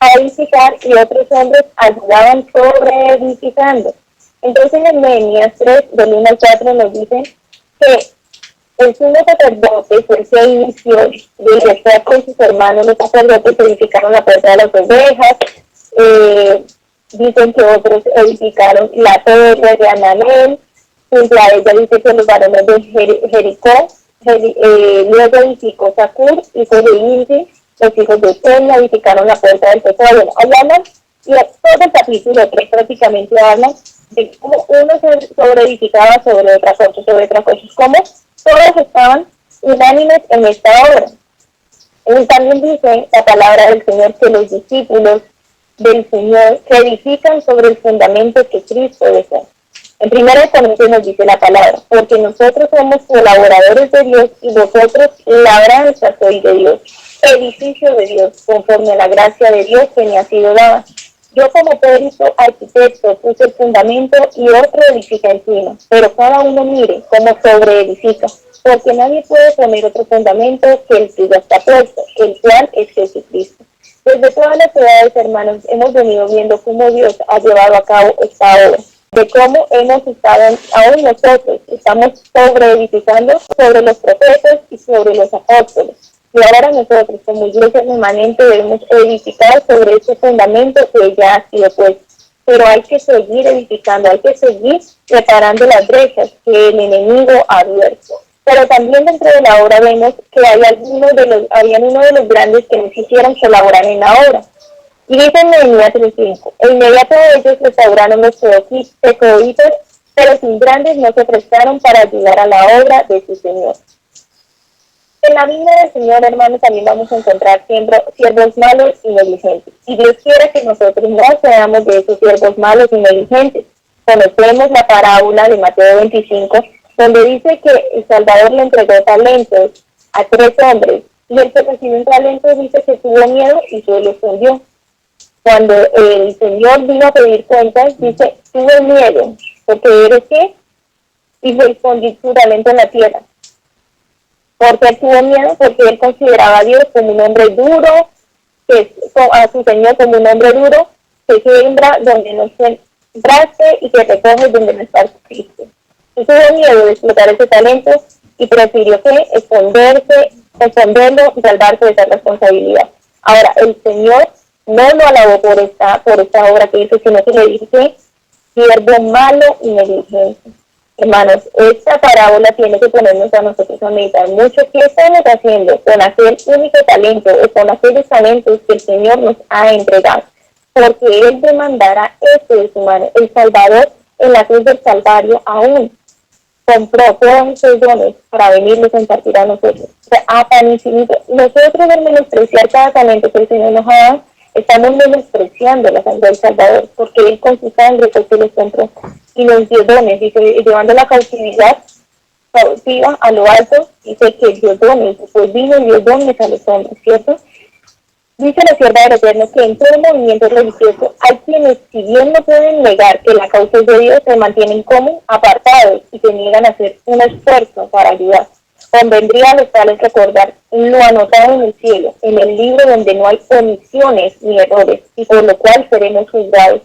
a edificar y otros hombres ayudaban sobre edificando. Entonces en Nehemías 3, del 1 al 4 nos dicen que el sumo sacerdote fue el que inició de estar con sus hermanos, los sacerdotes edificaron la puerta de las ovejas, dicen que otros edificaron la torre de Ananel, junto a ella dice que los varones de Jericó, luego edificó Sakur, hijo de Inri, los hijos de Tonia edificaron la puerta del Tesoro. Bueno, hablan, y todo el capítulo 3 prácticamente habla de cómo uno se sobreedificaba sobre otra cosa, cómo todos estaban unánimes en esta obra. Y también dice la palabra del Señor que los discípulos del Señor que edifican sobre el fundamento que Cristo dejó. En 1 Corintios nos dice la palabra, porque nosotros somos colaboradores de Dios y vosotros labranza sois de Dios, edificio de Dios, conforme a la gracia de Dios que me ha sido dada. Yo como perito arquitecto puse el fundamento y otro edifica encima, pero cada uno mire cómo sobreedifica, porque nadie puede poner otro fundamento que el que ya está puesto, el cual es Jesucristo. Desde todas las edades, hermanos, hemos venido viendo cómo Dios ha llevado a cabo esta obra, de cómo hemos estado, aún nosotros, estamos sobreedificando sobre los profetas y sobre los apóstoles. Y ahora nosotros, como iglesia remanente, debemos edificar sobre ese fundamento que ya ha sido puesto. Pero hay que seguir edificando, hay que seguir reparando las brechas que el enemigo ha abierto. Pero también dentro de la obra vemos que habían uno de los grandes que no quisieron colaborar en la obra. Y dice en Nehemías 3:5, e inmediato ellos restauraron los tecoitas, pero sus grandes no se prestaron para ayudar a la obra de su Señor. En la viña del Señor, hermanos, también vamos a encontrar siervos malos y negligentes. Y Dios quiere que nosotros no seamos de esos siervos malos y negligentes. Conocemos la parábola de Mateo 25, donde dice que el Salvador le entregó talentos a 3 hombres. Y el que recibió un talento dice que tuvo miedo y se lo escondió. Cuando el Señor vino a pedir cuentas, dice, tuve miedo, porque eres qué, y le escondí tu talento en la tierra. Porque él tuvo miedo, porque él consideraba a Dios como un hombre duro, a su Señor como un hombre duro, que siembra donde no sembraste y que recoge donde no está Cristo. Y tuvo miedo de explotar ese talento y prefirió que esconderlo y salvarse de esa responsabilidad. Ahora, el Señor no lo alabó por esta obra que hizo, sino que le dice, siervo malo y negligente. Hermanos, esta parábola tiene que ponernos a nosotros a meditar mucho qué estamos haciendo con aquel único talento o con aquellos talentos que el Señor nos ha entregado. Porque Él demandará esto de su mano. El Salvador en la cruz del Calvario aún compró todos esos dones para venirlos a impartir a nosotros. O sea, a tan infinito. Nosotros al menospreciar cada talento que el Señor nos ha dado, estamos menospreciando la sangre del Salvador, porque Él con su sangre fue que los compró y nos dio dones, dice, llevando la cautividad cautiva a lo alto, dice que dio dones, pues vino y dio dones a los hombres, ¿cierto? Dice la sierva del Eterno que en todo movimiento religioso hay quienes, si bien no pueden negar que la causa es de Dios, se mantienen como apartados y se niegan a hacer un esfuerzo para ayudar. Convendría a los tales recordar lo anotado en el cielo, en el libro donde no hay omisiones ni errores, y por lo cual seremos juzgados.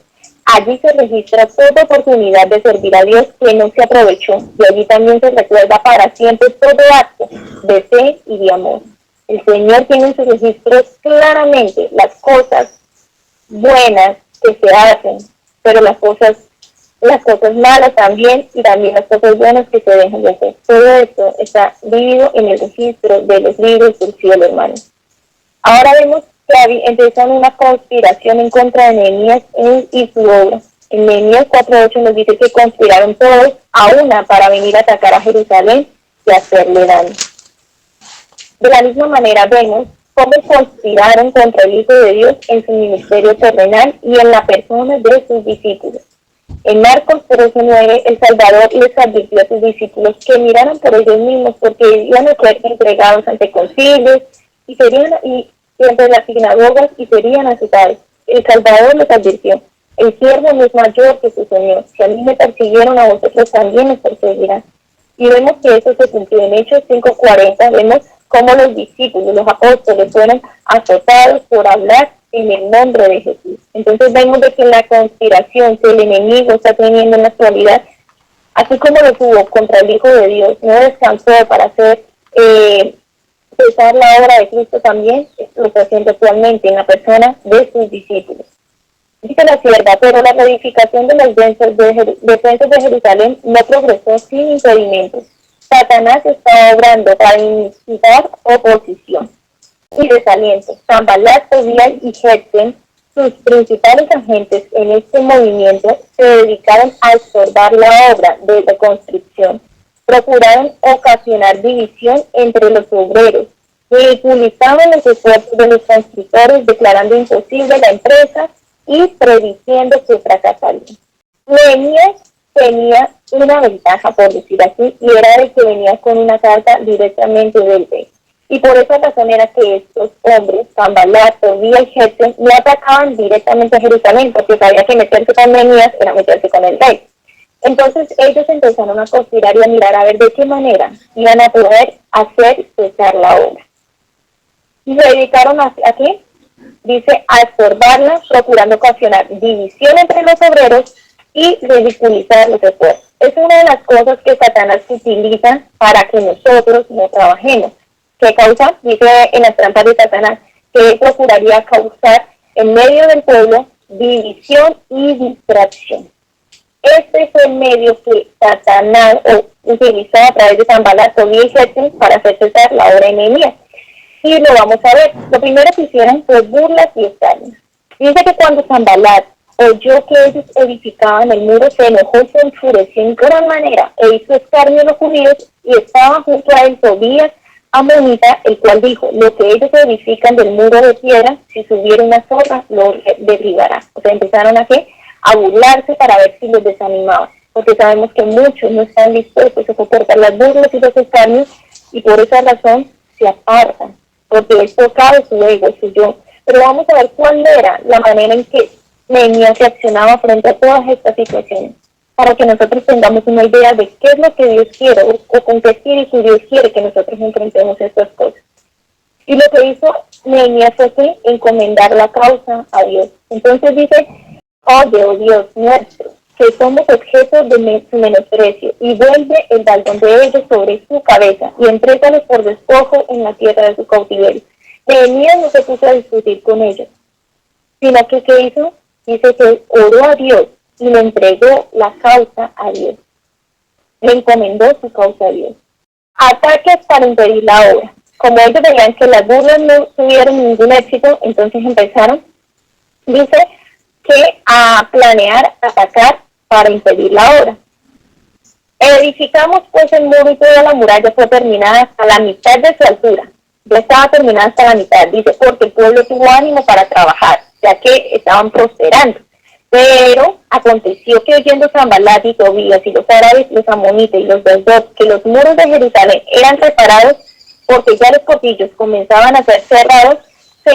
Allí se registra toda oportunidad de servir a Dios que no se aprovechó, y allí también se recuerda para siempre todo acto de fe y de amor. El Señor tiene en sus registros claramente las cosas buenas que se hacen, pero las cosas malas también, y también las cosas buenas que se dejan de hacer. Todo esto está dividido en el registro de los libros del cielo, hermanos. Ahora vemos que empiezan una conspiración en contra de Nehemías y su obra. En Nehemías 4:8 nos dice que conspiraron todos a una para venir a atacar a Jerusalén y hacerle daño. De la misma manera vemos cómo conspiraron contra el Hijo de Dios en su ministerio terrenal y en la persona de sus discípulos. En Marcos 13:9, el Salvador les advirtió a sus discípulos que miraran por ellos mismos, porque iban a ser entregados ante concilios y entre las sinagogas y serían azotados. El Salvador les advirtió, el siervo no es mayor que su Señor. Si a mí me persiguieron, a vosotros también os perseguirán. Y vemos que eso se cumplió en Hechos 5:40. Vemos cómo los discípulos, los apóstoles, fueron azotados por hablar en el nombre de Jesús. Entonces vemos de que la conspiración que el enemigo está teniendo en la actualidad, así como lo tuvo contra el Hijo de Dios, no descansó para hacer cesar la obra de Cristo, también lo está haciendo actualmente en la persona de sus discípulos. Dice la sierva, pero la reedificación de las defensas de Jerusalén no progresó sin impedimentos. Satanás está obrando para incitar oposición y desaliento. Sanballat, Tobías y Gesem, sus principales agentes en este movimiento, se dedicaron a estorbar la obra de reconstrucción. Procuraron ocasionar división entre los obreros, ridiculizaban los esfuerzos de los constructores, declarando imposible la empresa y prediciendo que fracasaría. Nehemías tenía una ventaja, por decir así, y era de que venía con una carta directamente del rey. Y por esa razón era que estos hombres, Sanballat, Tobías y Gesem, no atacaban directamente a Jerusalén, porque sabía que meterse con Nehemías era meterse con el rey. Entonces ellos empezaron a conspirar y a mirar a ver de qué manera iban a poder hacer cesar la obra. Y se dedicaron a qué? Dice, a estorbarla, procurando ocasionar división entre los obreros y ridiculizar los esfuerzos. Es una de las cosas que Satanás utiliza para que nosotros no trabajemos. ¿Qué causa? Dice en las trampas de Satanás que él procuraría causar en medio del pueblo división y distracción. Este es el medio que Satanás utilizó a través de Sanballat, Tobías y Gesem para hacer cesar la obra de Nehemías. Y lo vamos a ver. Lo primero que hicieron fue burlas y escarnios. Dice que cuando Sanballat oyó que ellos edificaban el muro, se enojó y se enfureció en gran manera e hizo escarnio a los judíos, y estaba junto a él Tobías amonita, el cual dijo, lo que ellos edifican del muro de piedra, si subiera una zorra, lo derribará. O sea, empezaron a burlarse para ver si los desanimaban, porque sabemos que muchos no están dispuestos a soportar las burlas y los escarnios, y por esa razón se apartan, porque esto cabe su ego, su yo. Pero vamos a ver cuál era la manera en que Nehemías reaccionaba frente a todas estas situaciones, para que nosotros tengamos una idea de qué es lo que Dios quiere, o con qué espíritu Dios quiere que nosotros enfrentemos estas cosas. Y lo que hizo Nehemías fue encomendar la causa a Dios. Entonces dice, oye, oh Dios nuestro, que somos objeto de su menosprecio, y vuelve el baldón de ellos sobre su cabeza, y entrégalos por despojo en la tierra de su cautiverio. Nehemías no se puso a discutir con ellos, sino que ¿qué hizo? Dice que oró a Dios y le entregó la causa a Dios. Le encomendó su causa a Dios. Ataques para impedir la obra. Como ellos veían que las burlas no tuvieron ningún éxito, entonces empezaron, dice, que a planear, atacar para impedir la obra. Edificamos pues el muro, y toda la muralla fue terminada hasta la mitad de su altura. Ya estaba terminada hasta la mitad, dice, porque el pueblo tuvo ánimo para trabajar, ya que estaban prosperando. Pero aconteció que oyendo Sanballat y Tobías y los árabes, los amonitas y los Asdod, que los muros de Jerusalén eran reparados, porque ya los portillos comenzaban a ser cerrados, se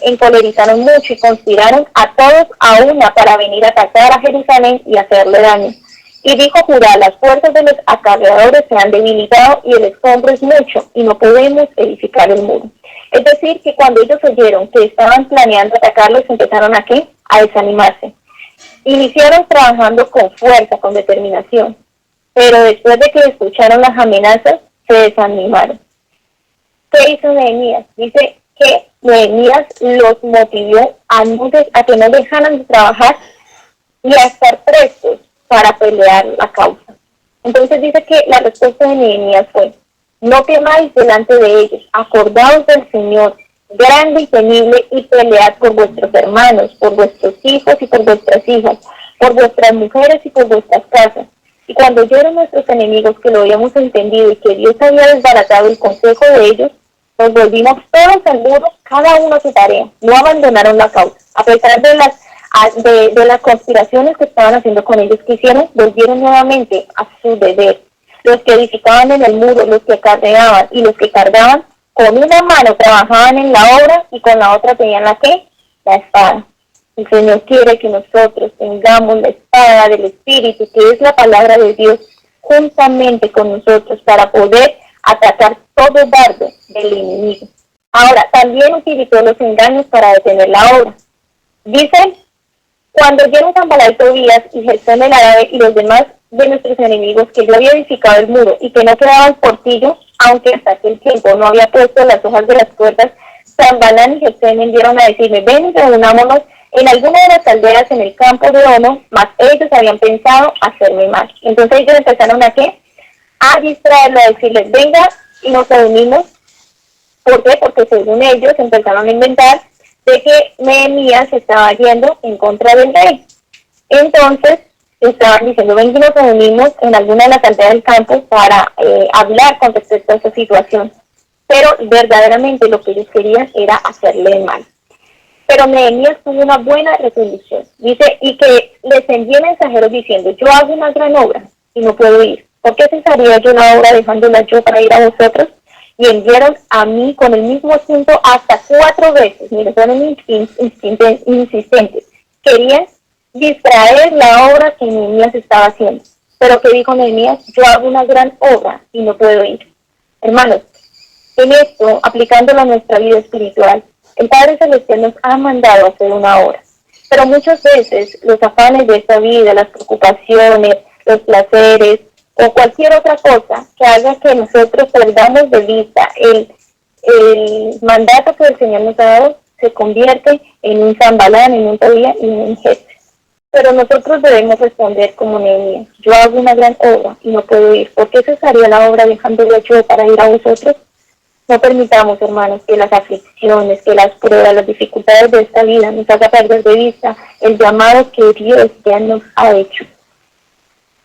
encolerizaron mucho y conspiraron a todos a una para venir a atacar a Jerusalén y hacerle daño. Y dijo Judá, las fuerzas de los acarreadores se han debilitado y el escombro es mucho, y no podemos edificar el muro. Es decir, que cuando ellos oyeron que estaban planeando atacarlos, empezaron a desanimarse. Iniciaron trabajando con fuerza, con determinación, pero después de que escucharon las amenazas, se desanimaron. ¿Qué hizo Nehemías? Dice que Nehemías los motivó a que no dejaran de trabajar y a estar prestos para pelear la causa. Entonces dice que la respuesta de Nehemías fue, no temáis delante de ellos, acordaos del Señor, grande y temible, y pelead por vuestros hermanos, por vuestros hijos y por vuestras hijas, por vuestras mujeres y por vuestras casas. Y cuando oyeron nuestros enemigos que lo habíamos entendido y que Dios había desbaratado el consejo de ellos, nos volvimos todos al muro, cada uno a su tarea. No abandonaron la causa. A pesar de las conspiraciones que estaban haciendo con ellos, que hicieron, volvieron nuevamente a su deber. Los que edificaban en el muro, los que carreaban y los que cargaban, con una mano trabajaban en la obra y con la otra tenían la espada. El Señor quiere que nosotros tengamos la espada del Espíritu, que es la palabra de Dios, juntamente con nosotros para poder atacar todo dardo del enemigo. Ahora, también utilizó los engaños para detener la obra. Dice, cuando oyeron Sanballat y Tobías y Gesem el árabe y los demás de nuestros enemigos que yo había edificado el muro y que no quedaba el portillo, aunque hasta aquel tiempo no había puesto las hojas de las puertas, Sanballat y Gesem enviaron a decirme, ven y reunámonos en alguna de las aldeas en el campo de Ono, mas ellos habían pensado hacerme mal. Entonces ellos empezaron a distraerlo, a decirles, venga y nos reunimos. ¿Por qué? Porque según ellos empezaron a inventar de que Nehemías estaba yendo en contra del rey. Entonces estaban diciendo, ven y nos reunimos en alguna de las aldeas del campo para hablar con respecto a esta situación. Pero verdaderamente lo que ellos querían era hacerle mal. Pero Nehemías tuvo una buena resolución. Dice, y que les envié mensajeros diciendo, yo hago una gran obra y no puedo ir. ¿Por qué cesaría yo la obra dejándola yo para ir a vosotros? Y enviaron a mí con el mismo asunto hasta 4 veces. Mire, fueron insistentes. Querían distraer la obra que Nehemías estaba haciendo. Pero que dijo Nehemías, yo hago una gran obra y no puedo ir. Hermanos, en esto, aplicándolo a nuestra vida espiritual, el Padre Celestial nos ha mandado a hacer una obra. Pero muchas veces los afanes de esta vida, las preocupaciones, los placeres o cualquier otra cosa que haga que nosotros perdamos de vista el mandato que el Señor nos ha dado, se convierte en un Zambalán, en un Tobías y en un Gesed. Pero nosotros debemos responder como Nehemías, yo hago una gran obra y no puedo ir. ¿Por qué cesaría la obra dejándola yo para ir a vosotros? No permitamos, hermanos, que las aflicciones, que las pruebas, las dificultades de esta vida nos hagan perder de vista el llamado que Dios ya nos ha hecho.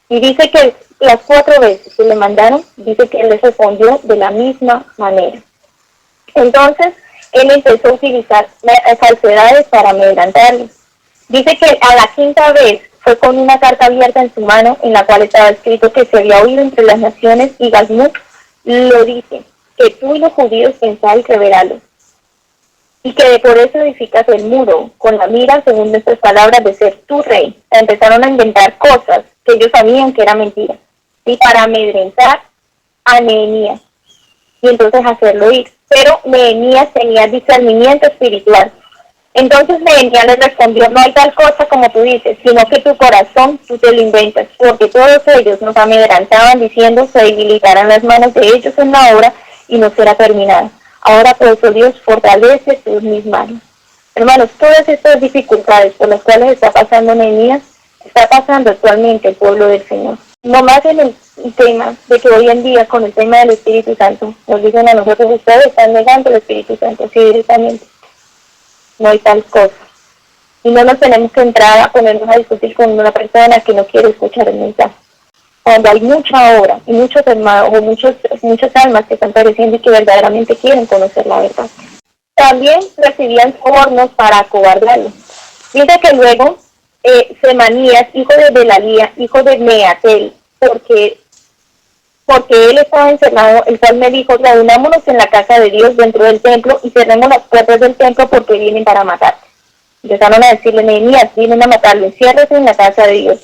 Y dice que las 4 veces que le mandaron, dice que él les respondió de la misma manera. Entonces, él empezó a utilizar falsedades para amedrentarlos. Dice que a la 5ª vez fue con una carta abierta en su mano en la cual estaba escrito que se había oído entre las naciones y Galmud lo dice, que tú y los judíos pensáis revelarlo. Y que por eso edificas el muro, con la mira, según nuestras palabras, de ser tu rey. Empezaron a inventar cosas que ellos sabían que era mentira. Y para amedrentar a Nehemías. Y entonces hacerlo ir. Pero Nehemías tenía discernimiento espiritual. Entonces Nehemías les respondió, no hay tal cosa como tú dices, sino que tu corazón tú te lo inventas, porque todos ellos nos amedrentaban diciendo se debilitarán las manos de ellos en la obra y no será terminada. Ahora pues, oh Dios, fortalece tus mis manos. Hermanos, todas estas dificultades por las cuales está pasando Nehemías, está pasando actualmente el pueblo del Señor. No más en el tema de que hoy en día con el tema del Espíritu Santo, nos dicen a nosotros, ustedes están negando el Espíritu Santo, sí, directamente. No hay tal cosa. Y no nos tenemos que entrar a ponernos a discutir con una persona que no quiere escuchar el mensaje. Cuando hay mucha obra y muchos hermanos o muchas almas que están pereciendo y que verdaderamente quieren conocer la verdad. También recibían sobornos para acobardarlo. Dice que luego Semanías, hijo de Belalía, hijo de Meatel, porque él estaba encerrado, el cual me dijo, reunámonos en la casa de Dios dentro del templo y cerremos las puertas del templo porque vienen para matarte. Empezaron a decirle, Nehemías, vienen a matarlo, enciérrese en la casa de Dios.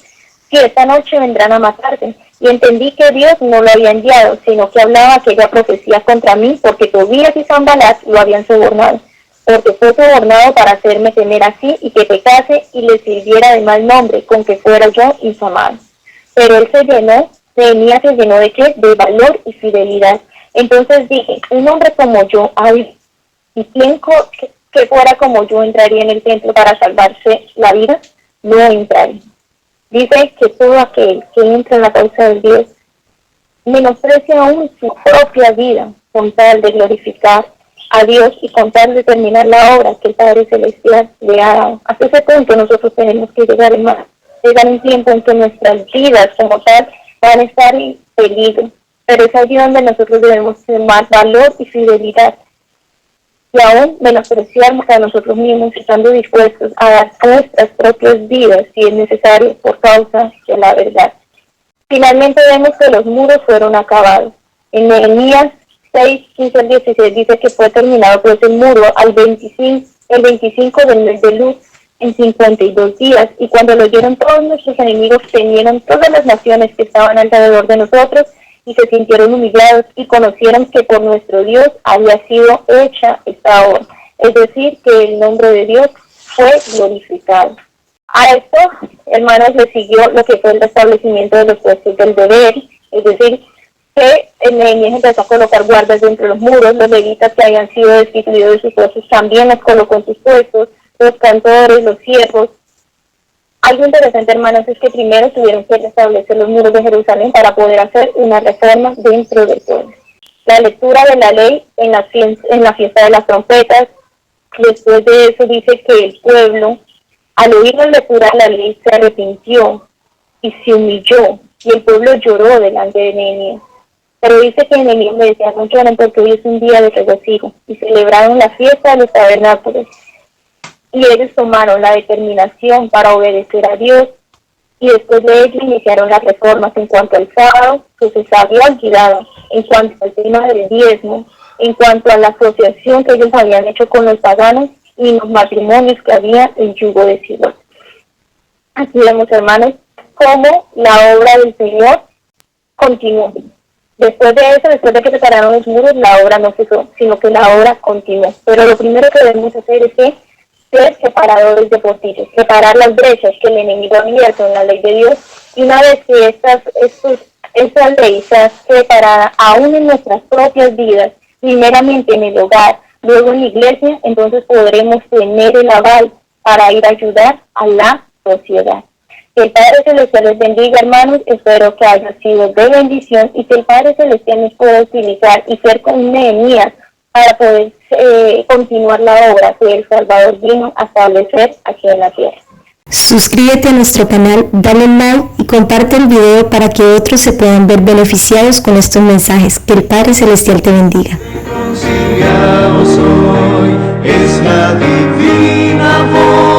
Sí, esta noche vendrán a matarte. Y entendí que Dios no lo había enviado, sino que hablaba aquella profecía contra mí, porque Tobías y Sanbalat lo habían sobornado. Porque fue sobornado para hacerme temer así y que pecase y le sirviera de mal nombre, con que fuera yo infamado. Pero él se llenó, Nehemías se llenó de qué? De valor y fidelidad. Entonces dije, un hombre como yo, ay, ¿y quién que fuera como yo entraría en el templo para salvarse la vida? No entraría. Dice que todo aquel que entra en la causa de Dios menosprecia aún su propia vida con tal de glorificar a Dios y con tal de terminar la obra que el Padre Celestial le ha dado. Hasta ese punto nosotros tenemos que llegar, hermano. Llegar un tiempo en que nuestras vidas como tal van a estar en peligro. Pero es allí donde nosotros debemos tomar valor y fidelidad. Y aún menospreciarnos a nosotros mismos, estando dispuestos a dar nuestras propias vidas, si es necesario, por causa de la verdad. Finalmente vemos que los muros fueron acabados. En Nehemías 6, 15 al 16 dice que fue terminado pues el muro el 25 del mes de Luz en 52 días. Y cuando lo oyeron todos nuestros enemigos, temieron todas las naciones que estaban alrededor de nosotros, y se sintieron humillados y conocieron que por nuestro Dios había sido hecha esta obra. Es decir, que el nombre de Dios fue glorificado. A esto, hermanos, le siguió lo que fue el restablecimiento de los puestos del deber, es decir, que Nehemías empezó a colocar guardas dentro de los muros, los levitas que habían sido destituidos de sus puestos también los colocó en sus puestos, los cantores, los siervos. Algo interesante, hermanos, es que primero tuvieron que restablecer los muros de Jerusalén para poder hacer una reforma dentro del pueblo. La lectura de la ley en la fiesta de las trompetas, después de eso dice que el pueblo, al oír la lectura de la ley, se arrepintió y se humilló, y el pueblo lloró delante de Nehemías. Pero dice que Nehemías le decía, no lloren porque hoy es un día de regocijo, y celebraron la fiesta de los tabernáculos. y ellos tomaron la determinación para obedecer a Dios, y después de ello iniciaron las reformas en cuanto al sábado, que se había olvidado, en cuanto al tema del diezmo, en cuanto a la asociación que ellos habían hecho con los paganos y los matrimonios que había en yugo desigual. Aquí vemos, hermanos, cómo la obra del Señor continuó. Después de eso, después de que prepararon los muros, la obra no cesó, sino que la obra continuó. Pero lo primero que debemos hacer es que ser separadores de portillos, separar las brechas que el enemigo ha abierto en la ley de Dios, y una vez que esta ley sea separada aún en nuestras propias vidas, primeramente en el hogar, luego en la iglesia, entonces podremos tener el aval para ir a ayudar a la sociedad. Que el Padre Celestial les bendiga, hermanos. Espero que haya sido de bendición y que el Padre Celestial nos pueda utilizar y ser con Nehemías para poder continuar la obra que el Salvador vino a establecer aquí en la tierra. Suscríbete a nuestro canal, dale like y comparte el video para que otros se puedan ver beneficiados con estos mensajes. Que el Padre Celestial te bendiga. Reconciliados hoy es la divina voz.